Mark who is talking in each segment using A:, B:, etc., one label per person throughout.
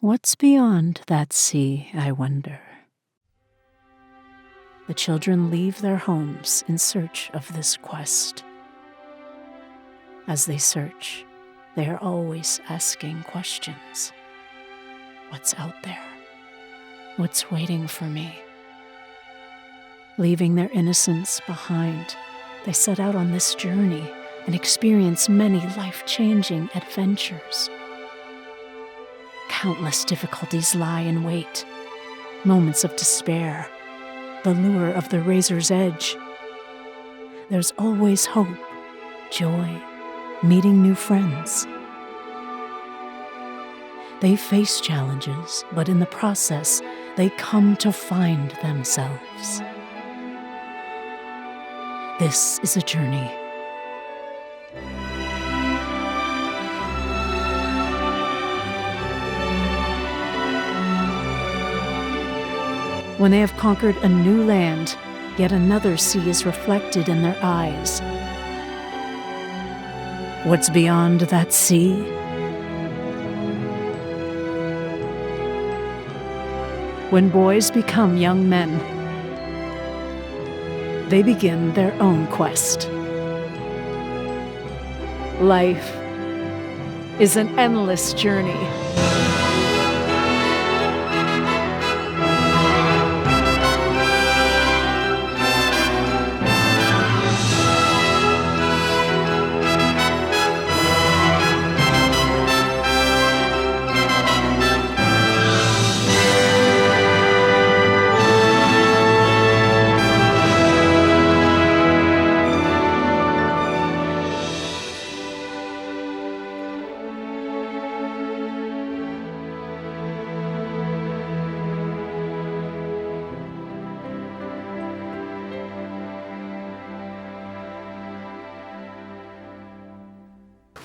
A: What's beyond that sea, I wonder? The children leave their homes in search of this quest. As they search, they are always asking questions. What's out there? What's waiting for me? Leaving their innocence behind, they set out on this journey and experience many life-changing adventures. Countless difficulties lie in wait, moments of despair, the lure of the razor's edge. There's always hope, joy, meeting new friends. They face challenges, but in the process, they come to find themselves. This is a journey. When they have conquered a new land, yet another sea is reflected in their eyes. What's beyond that sea? When boys become young men, they begin their own quest. Life is an endless journey.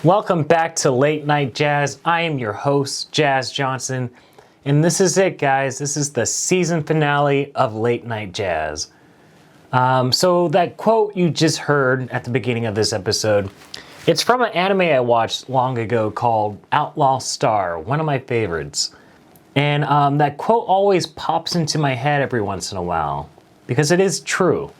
B: Welcome back to Late Night Jazz. I am your host, Jazz Johnson, and this is it, guys. This is the season finale of Late Night Jazz. So that quote you just heard at the beginning of this episode, it's from an anime I watched long ago called Outlaw Star, one of my favorites. And that quote always pops into my head every once in a while, because it is true.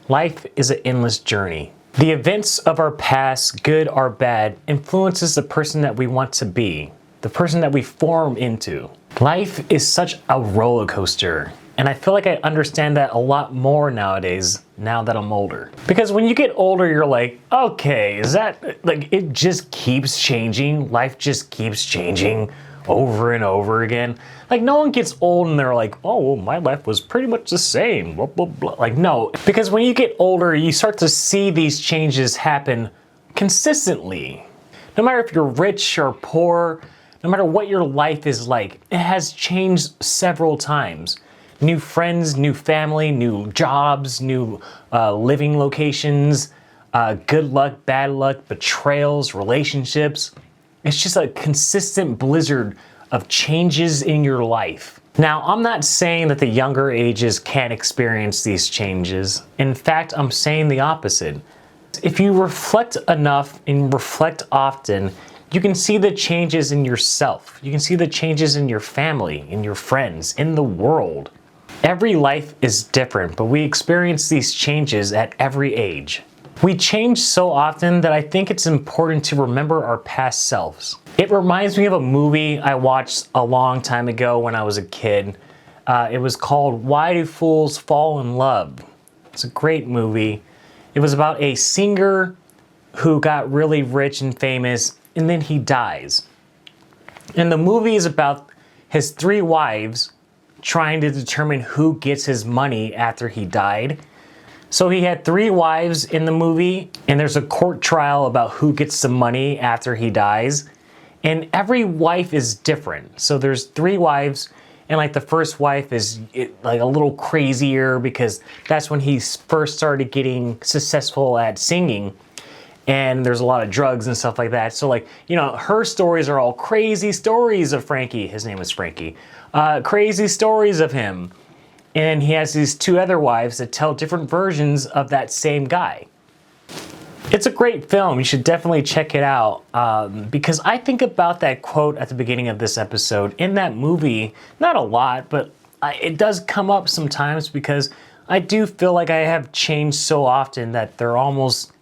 B: Life is an endless journey. The events of our past, good or bad, influences the person that we want to be, the person that we form into. Life is such a roller coaster, and I feel like I understand that a lot more nowadays, now that I'm older. Because when you get older, you're like, okay, is that, like, it just keeps changing, life just keeps changing over and over again. Like, no one gets old and they're like, oh, well, my life was pretty much the same, blah, blah, blah. Like, no, because when you get older, you start to see these changes happen consistently. No matter if you're rich or poor, no matter what your life is like, it has changed several times. New friends, new family, new jobs, new living locations, good luck, bad luck, betrayals, relationships. It's just a consistent blizzard of changes in your life. Now, I'm not saying that the younger ages can't experience these changes. In fact, I'm saying the opposite. If you reflect enough and reflect often, you can see the changes in yourself. You can see the changes in your family, in your friends, in the world. Every life is different, but we experience these changes at every age. We change so often that I think it's important to remember our past selves. It reminds me of a movie I watched a long time ago when I was a kid. It was called Why Do Fools Fall in Love? It's a great movie. It was about a singer who got really rich and famous, and then he dies. And the movie is about his 3 wives trying to determine who gets his money after he died. So he had 3 wives in the movie, and there's a court trial about who gets the money after he dies. And every wife is different. So there's 3 wives, and like the first wife is like a little crazier because that's when he first started getting successful at singing. And there's a lot of drugs and stuff like that. So like, you know, her stories are all crazy stories of Frankie. His name was Frankie. Crazy stories of him. And he has these 2 other wives that tell different versions of that same guy. It's a great film. You should definitely check it out because I think about that quote at the beginning of this episode in that movie, not a lot, but it does come up sometimes because I do feel like I have changed so often that they're almost,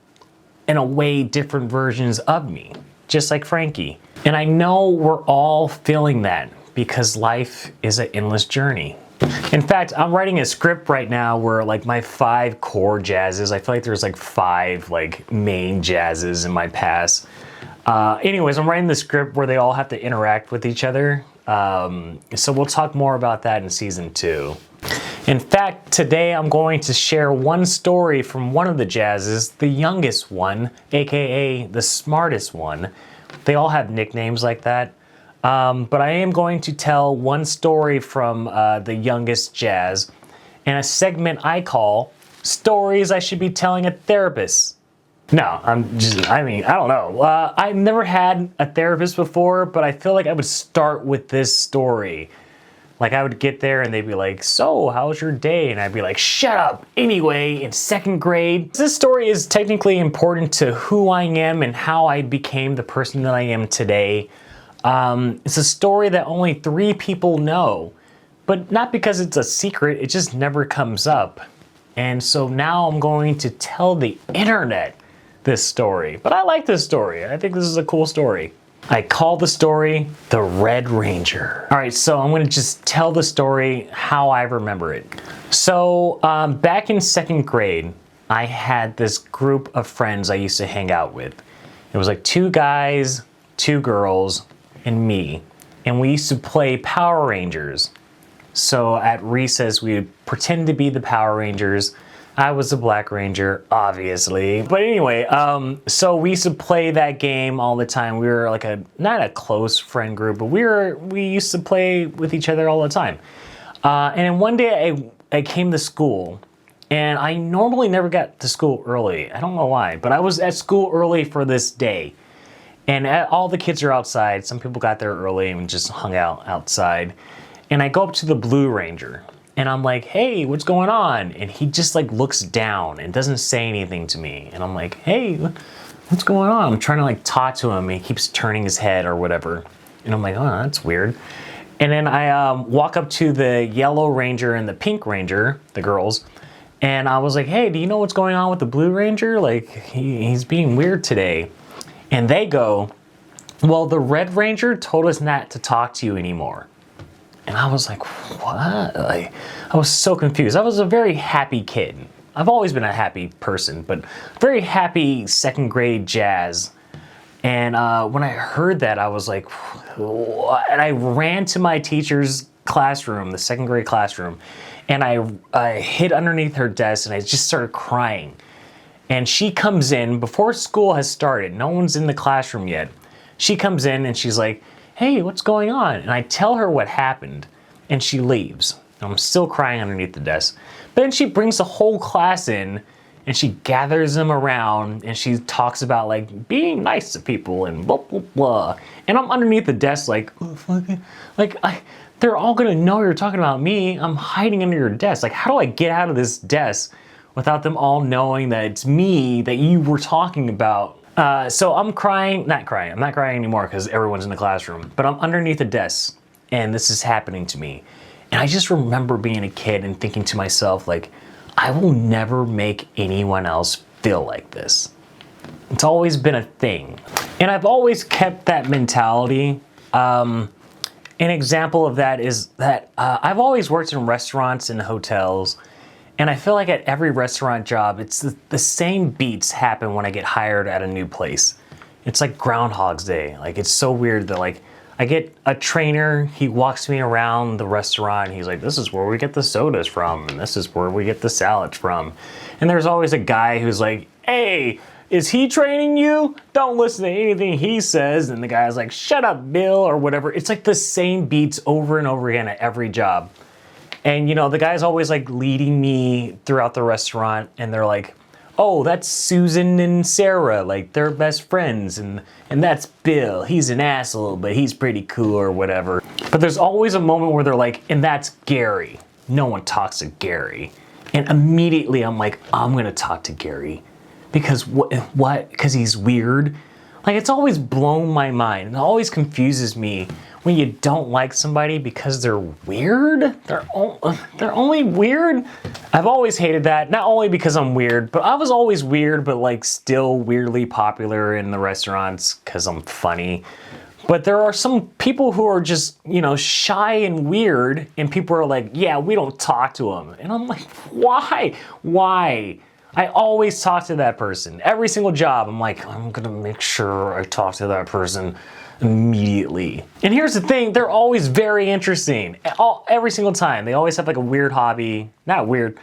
B: in a way, different versions of me, just like Frankie. And I know we're all feeling that because life is an endless journey. In fact, I'm writing a script right now where like my 5 core jazzes, I feel like there's like 5 like main jazzes in my past. Anyways, I'm writing the script where they all have to interact with each other. So we'll talk more about that in season 2. In fact, today I'm going to share one story from one of the jazzes, the youngest one, aka the smartest one. They all have nicknames like that. But I am going to tell one story from the youngest jazz in a segment I call Stories I Should Be Telling a Therapist. No, I don't know. I've never had a therapist before, but I feel like I would start with this story. Like I would get there and they'd be like, so how's your day? And I'd be like, shut up. Anyway, in 2nd grade, this story is technically important to who I am and how I became the person that I am today. It's a story that only 3 people know, but not because it's a secret, it just never comes up. And so now I'm going to tell the internet this story. But I like this story. I think this is a cool story. I call the story The Red Ranger. All right, so I'm going to just tell the story how I remember it. So back in 2nd grade, I had this group of friends I used to hang out with. It was like 2 guys, 2 girls, and me, and we used to play Power Rangers. So at recess we would pretend to be the Power Rangers. I was the Black Ranger, obviously. But anyway, so we used to play that game all the time. We were like not a close friend group, but we used to play with each other all the time. And then one day I came to school, and I normally never got to school early. I don't know why, but I was at school early for this day. And all the kids are outside. Some people got there early and just hung out outside. And I go up to the Blue Ranger and I'm like, hey, what's going on? And he just like looks down and doesn't say anything to me. And I'm like, hey, what's going on? I'm trying to like talk to him. And he keeps turning his head or whatever. And I'm like, oh, that's weird. And then I walk up to the Yellow Ranger and the Pink Ranger, the girls. And I was like, hey, do you know what's going on with the Blue Ranger? Like he's being weird today. And they go, well, the Red Ranger told us not to talk to you anymore. And I was like, what? Like, I was so confused. I was a very happy kid. I've always been a happy person, but very happy 2nd grade jazz. And when I heard that, I was like, what? And I ran to my teacher's classroom, the 2nd grade classroom, and I hid underneath her desk and I just started crying. And she comes in before school has started. No one's in the classroom yet. She comes in and she's like, hey, what's going on? And I tell her what happened and she leaves. I'm still crying underneath the desk. But then she brings the whole class in and she gathers them around and she talks about like being nice to people and blah, blah, blah. And I'm underneath the desk like, oh, fucking, they're all gonna know you're talking about me. I'm hiding under your desk. Like, how do I get out of this desk without them all knowing that it's me that you were talking about? So I'm crying, I'm not crying anymore because everyone's in the classroom, but I'm underneath the desk and this is happening to me. And I just remember being a kid and thinking to myself, like, I will never make anyone else feel like this. It's always been a thing. And I've always kept that mentality. An example of that is that I've always worked in restaurants and hotels. And I feel like at every restaurant job, it's the same beats happen when I get hired at a new place. It's like Groundhog's Day. Like, it's so weird that like, I get a trainer, he walks me around the restaurant, and he's like, this is where we get the sodas from, and this is where we get the salads from. And there's always a guy who's like, hey, is he training you? Don't listen to anything he says. And the guy's like, shut up, Bill, or whatever. It's like the same beats over and over again at every job. And, you know, the guy's always like leading me throughout the restaurant and they're like, oh, that's Susan and Sarah, like they're best friends. And that's Bill, he's an asshole, but he's pretty cool or whatever. But there's always a moment where they're like, and that's Gary. No one talks to Gary. And immediately I'm like, I'm gonna talk to Gary because what? Because he's weird? Like, it's always blown my mind. It always confuses me when you don't like somebody because they're weird. They're only weird. I've always hated that. Not only because I'm weird, but I was always weird, but like still weirdly popular in the restaurants because I'm funny. But there are some people who are just, shy and weird, and people are like, yeah, we don't talk to them. And I'm like, why? Why? I always talk to that person. Every single job, I'm like, I'm gonna make sure I talk to that person immediately. And here's the thing, they're always very interesting. Every single time. They always have like a weird hobby. Not weird.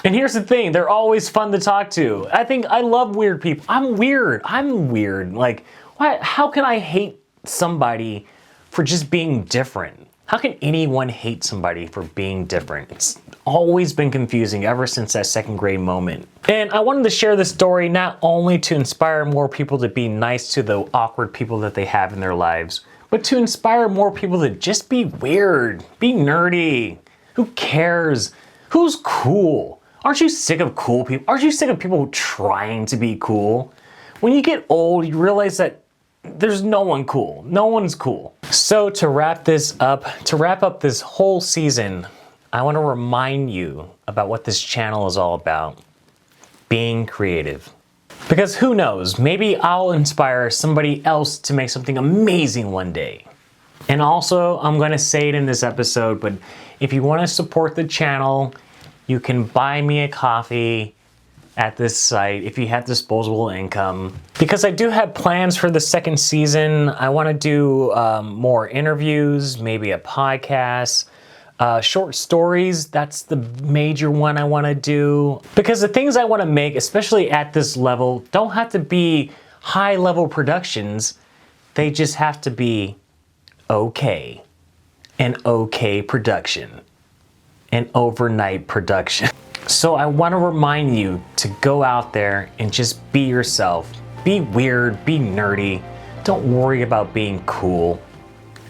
B: And here's the thing, they're always fun to talk to. I love weird people. I'm weird. Like, why? How can I hate somebody for just being different? How can anyone hate somebody for being different? It's always been confusing ever since that second grade moment. And I wanted to share this story not only to inspire more people to be nice to the awkward people that they have in their lives, but to inspire more people to just be weird, be nerdy. Who cares? Who's cool? Aren't you sick of cool people? Aren't you sick of people trying to be cool? When you get old, you realize that there's no one cool. No one's cool. So to wrap up this whole season, I want to remind you about what this channel is all about. Being creative. Because who knows, maybe I'll inspire somebody else to make something amazing one day. And also, I'm going to say it in this episode, but if you want to support the channel, you can buy me a coffee at this site if you have disposable income. Because I do have plans for the second season. I want to do more interviews, maybe a podcast, short stories. That's the major one I want to do. Because the things I want to make, especially at this level, don't have to be high level productions. They just have to be okay. An okay production. An overnight production. So I want to remind you to go out there and just be yourself. Be weird, be nerdy. Don't worry about being cool.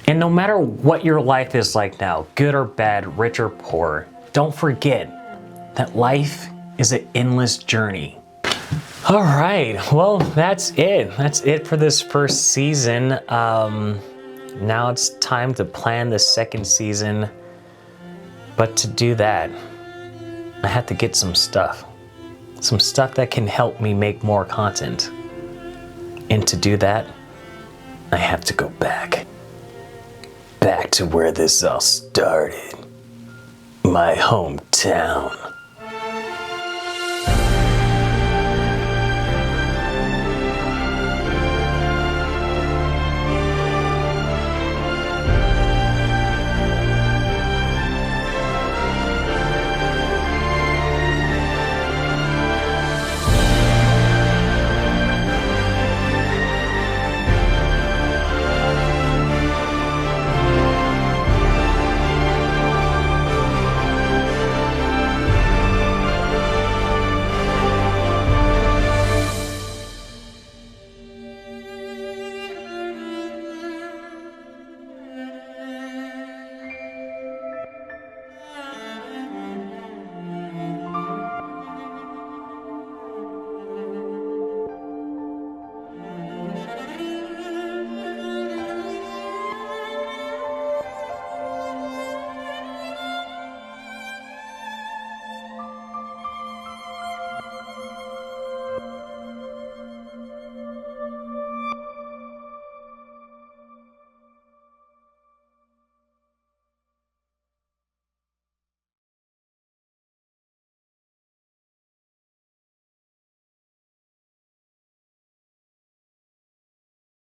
B: And no matter what your life is like now, good or bad, rich or poor, don't forget that life is an endless journey. All right, well, that's it. That's it for this first season. Now it's time to plan the second season. But to do that, I have to get some stuff that can help me make more content. And to do that, I have to go back to where this all started. My hometown.